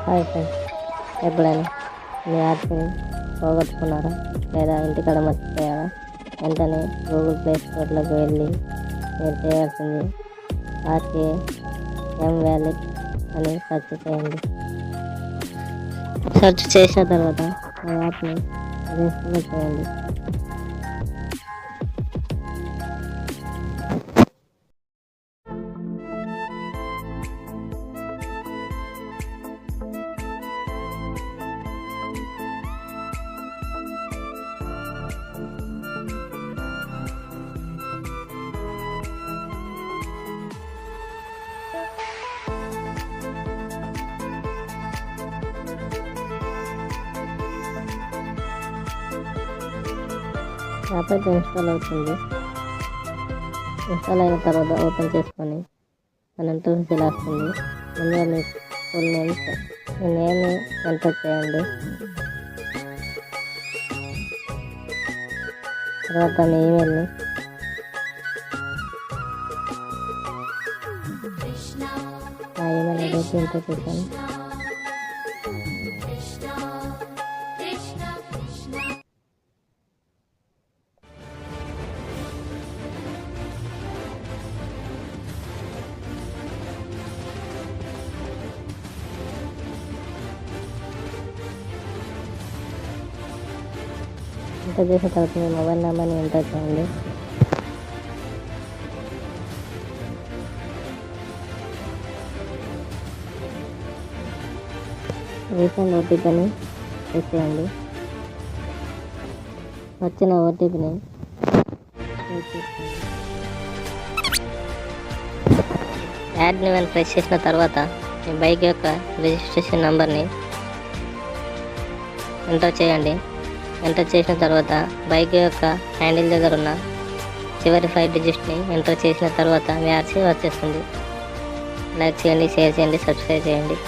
Hi friends, ఎప్పుడైనా మీ యాప్ని పోగొట్టుకున్నారా లేదా ఇంటికాడ మర్చిపోయారా? వెంటనే గూగుల్ ప్లే స్టోర్లోకి వెళ్ళి మీరు చేయాల్సింది ఆర్కే ఎం వ్యాలెట్ అని సెర్చ్ చేయండి. సెర్చ్ చేసిన తర్వాత ఆ యాప్ని ఇన్స్టాల్ చేయండి. యాప్ అయితే ఇన్స్టాల్ అవుతుంది. ఇన్స్టాల్ అయిన తర్వాత ఓపెన్ చేసుకొని మన ఇంటర్వ్యూస్ ఇలా వస్తుంది. ముందుగా మీ ఫుల్ నేమ్స్, మీ నేమ్ని ఎంటర్ చేయండి. తర్వాత మీ ఈమెయిల్ని, ఆ ఈమెయిల్ అడ్రస్ ఎంటర్ చేశాను. ఎంటర్ చేసిన తర్వాత మీ మొబైల్ నెంబర్ని ఎంటర్ చేయండి. రీసెంట్ ఓటీపీని ప్రెస్ చేయండి. వచ్చిన ఓటీపీని యాడ్ని ప్రెస్ చేసిన తర్వాత మీ బైక్ యొక్క రిజిస్ట్రేషన్ నెంబర్ని ఎంటర్ చేయండి. ఎంటర్ చేసిన తర్వాత బైక్ యొక్క హ్యాండిల్ దగ్గర ఉన్న చివరి 5 డిజిట్స్ని ఎంటర్ చేసిన తర్వాత మీ ఆర్సీ వచ్చేస్తుంది. లైక్ చేయండి, షేర్ చేయండి, సబ్స్క్రైబ్ చేయండి.